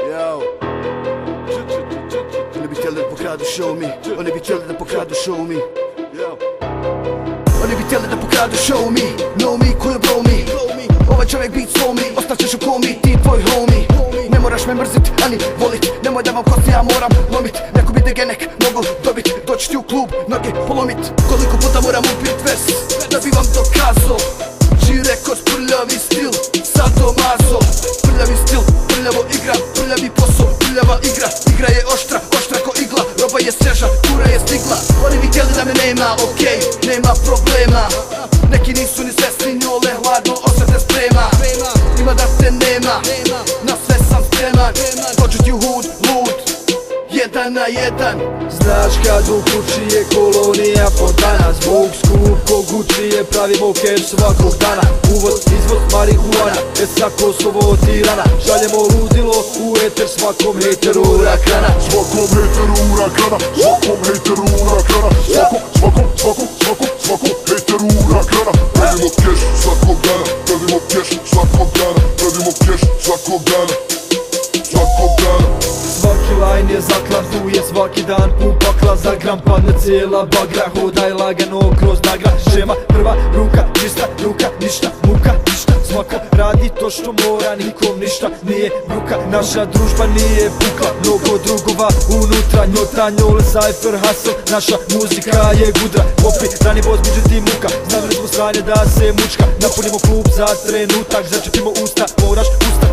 Yo. Oni bi htjeli da pokradu show me. Oni bi htjeli da pokradu show me. Oni bi htjeli da pokradu show me. Know me, ko je blow me. Ovaj čovjek beat slow me. Ostaćeš u komi, ti tvoj homie. Ne moraš me mrzit, ani volit. Nemoj da vam kosti, ja moram lomit. Neko bi degenek mogu dobit. Doći ti u klub, noge polomit. Koliko puta moram upit vers da bi vam dokazao. Čireko s prljavi stil, sadomazo. Prljavi stil, prljavo igra, prljavi posao, prljava igra. Igra je oštra, oštra ko igla. Roba je sveža, kura je stigla. Oni bi htjeli da me nema, okej, nema problema. Neki nisu ni svesni, njole hladno osvete sprema. Ima da se nema, na sve sam spreman. Dođu ti u hud, lud, jedan na jedan. Znaš kad u kući je kolonija fontana. Zvuk skup ko Gucci je, pravimo keš svakog dana. Uvoz, izvoz marihuana, sa Kosovo Tirana. Šaljemo ludilo u eter svakom hejteru urakana. Svakom hejteru urakana, svakom hejteru urakana. Svakom hejteru urakana. Predimo keš svakog dana, predimo keš svakog dana, predimo keš svakog dana, svakog dana. Svaki line je zaklan, tu je svaki dan upakla. Za gram padne cijela bagra, hodaj lagano kroz nagra. Šema, prva ruka, čista ruka, ništa muka, ništa svako radi to što mora, nikom ništa nije bruka. Naša družba nije pukla, mnogo drugova unutra. Njotra, njole, cypher, hustle, naša muzika je gudra. Popi, rani voz, međutim muka, znali smo strane da se mučka. Napunimo klub za trenutak, začepimo usta, moraš usta.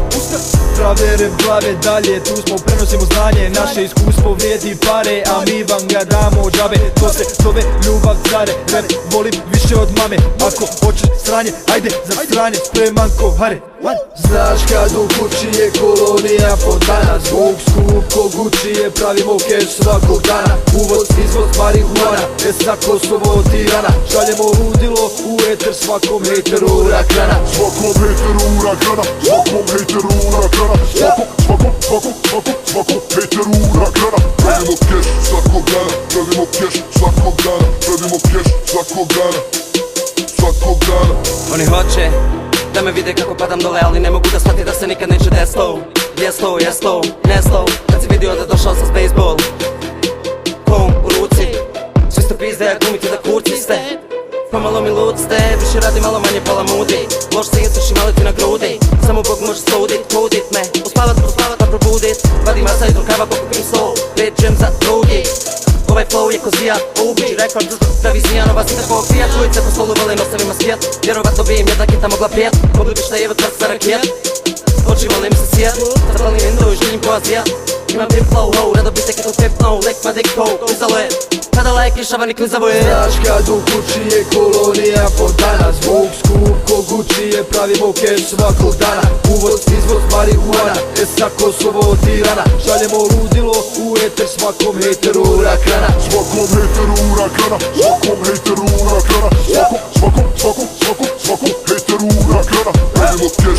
Prave rap glave dalje, tu smo, prenosimo znanje. Naše iskustvo vrijedi pare, a mi vam ga damo džabe. To se zove ljubav care, rap volim više od mame. Ako hoćeš stranje, ajde za stranje, spreman ko hare. Znaš kad u kući je kolonija fontana. Zvuk skup ko Gucci je, pravimo keš svakog dana. Uvoz, izvoz marihuana, sa Kosovo Tirana. Šaljemo ludilo u eter svakom hejteru urakana. Svakom hejteru urakana, svakom hejteru urakana. Svakom hejteru urakana. Predimo keš svakog dana, predimo keš svakog dana, predimo keš svakog dana, svakog dana. Oni hoće da me vide kako padam dole, ali ne mogu da shvati da se nikad neće deslo. Jeslo, jeslo, neslo, kad si vidio da došao sa baseball kom u ruci. Svi ste pizde, a glumite da kurci ste. Pomalo mi lud ste, više radi, malo manje pola mudi. Loš se instruši, malo ti na grudi. Samo Bog može sudit, kudit me. Uspavat pa probudit. Vadim masa iz rukava, pokupim sol. Prijeđem za drugi. Ovaj flow je ko zvija, ubi rekord da vi zmija, nova sita ko pijat. Ulice po stolu volim ostavima svijet. Vjerovatno bi im jedna kita mogla prijet. Mogli bi šta je vrtak sa rakijet. Oči volim se svijet, zapalim window i živim ko Azijat. Imam pip flow, ho, rado bi se keto pipno. Lek ma dik po, klizalo je. Kada lajk lišava ni klizavo je. Znaš kad u kući je kolonija fontana. Zvuk skup ko Gucci je, pravimo keš svakog dana. Uvoz, izvoz marihuana, sa Kosovo Tirana. Šaljemo ludilo u eter svakom hejteru urakana. Svakom hejteru urakana, svakom hejteru urakana. Svakom hejteru urakana. Predimo keš